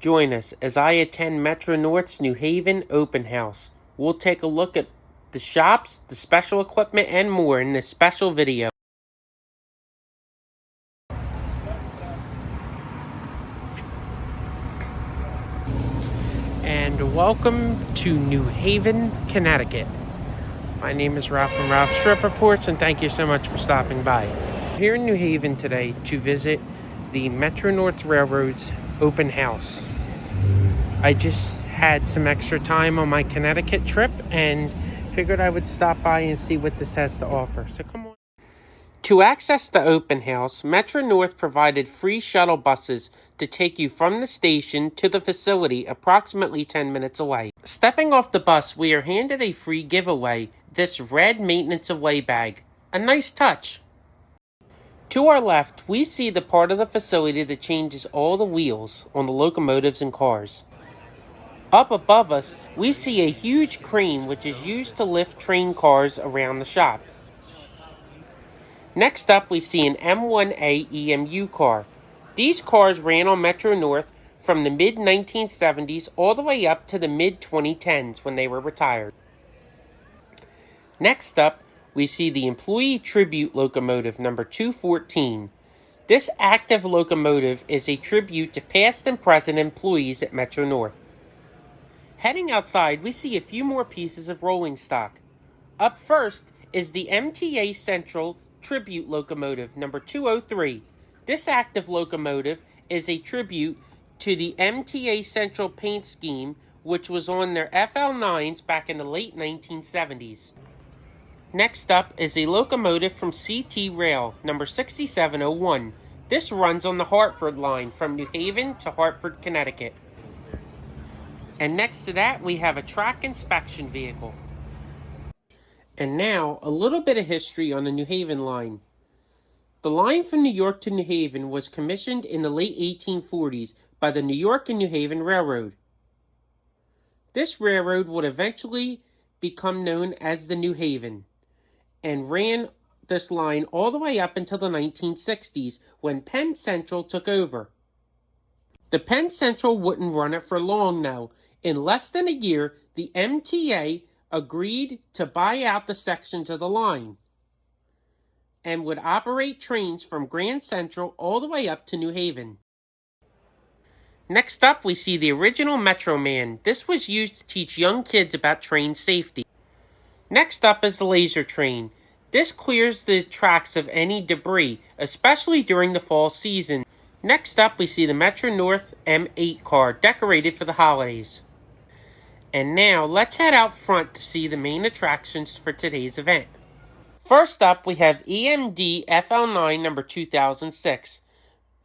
Join us as I attend Metro North's New Haven open house. We'll take a look at the shops, the special equipment, and more in this special video. And welcome to New Haven, Connecticut. My name is Ralph from Ralph's Strip Reports, and thank you so much for stopping by. I'm here in New Haven today to visit the Metro North Railroad's open house. I just had some extra time on my Connecticut trip and figured I would stop by and see what this has to offer. So come on. To access the open house, Metro North provided free shuttle buses to take you from the station to the facility approximately 10 minutes away. Stepping off the bus, we are handed a free giveaway, this red maintenance away bag. A nice touch. To our left, we see the part of the facility that changes all the wheels on the locomotives and cars. Up above us, we see a huge crane which is used to lift train cars around the shop. Next up, we see an M1A EMU car. These cars ran on Metro North from the mid-1970s all the way up to the mid-2010s when they were retired. Next up, we see the Employee Tribute Locomotive number 214. This active locomotive is a tribute to past and present employees at Metro North. Heading outside, we see a few more pieces of rolling stock. Up first is the MTA Central Tribute Locomotive number 203. This active locomotive is a tribute to the MTA Central paint scheme, which was on their FL9s back in the late 1970s. Next up is a locomotive from CT Rail number 6701. This runs on the Hartford line from New Haven to Hartford, Connecticut. And next to that, we have a track inspection vehicle. And now, a little bit of history on the New Haven line. The line from New York to New Haven was commissioned in the late 1840s by the New York and New Haven Railroad. This railroad would eventually become known as the New Haven and ran this line all the way up until the 1960s when Penn Central took over. The Penn Central wouldn't run it for long though. In less than a year, the MTA agreed to buy out the sections of the line and would operate trains from Grand Central all the way up to New Haven. Next up, we see the original Metro Man. This was used to teach young kids about train safety. Next up is the laser train. This clears the tracks of any debris, especially during the fall season. Next up, we see the Metro North M8 car decorated for the holidays. And now, let's head out front to see the main attractions for today's event. First up, we have EMD FL9 number 2006.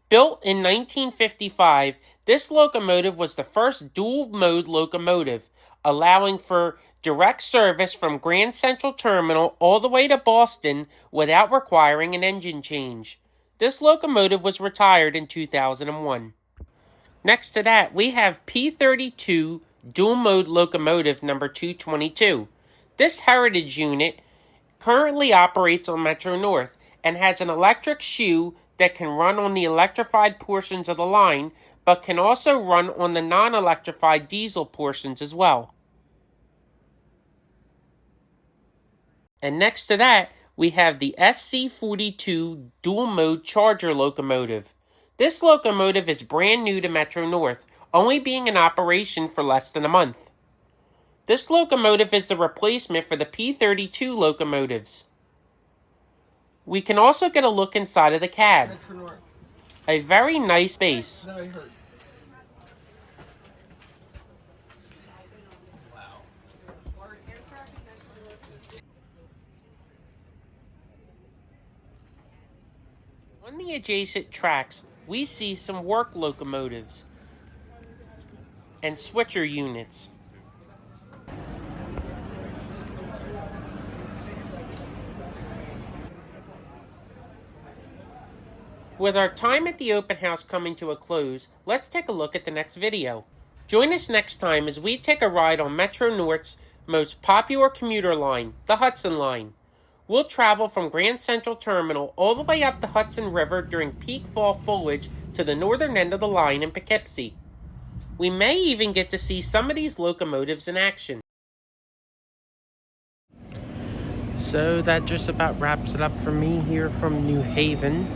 Built in 1955, this locomotive was the first dual-mode locomotive, allowing for direct service from Grand Central Terminal all the way to Boston without requiring an engine change. This locomotive was retired in 2001. Next to that, we have P32 dual-mode locomotive number 222. This heritage unit currently operates on Metro North and has an electric shoe that can run on the electrified portions of the line, but can also run on the non-electrified diesel portions as well. And next to that, we have the SC42 dual-mode charger locomotive. This locomotive is brand new to Metro North, only being in operation for less than a month. This locomotive is the replacement for the P32 locomotives. We can also get a look inside of the cab. A very nice space. On the adjacent tracks, we see some work locomotives and switcher units. With our time at the open house coming to a close, let's take a look at the next video. Join us next time as we take a ride on Metro North's most popular commuter line, the Hudson Line. We'll travel from Grand Central Terminal all the way up the Hudson River during peak fall foliage to the northern end of the line in Poughkeepsie. We may even get to see some of these locomotives in action. So that just about wraps it up for me here from New Haven.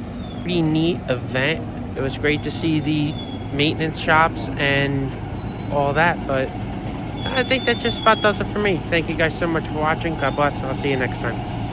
Pretty neat event. It was great to see the maintenance shops and all that, but I think that just about does it for me. Thank you guys so much for watching. God bless. I'll see you next time.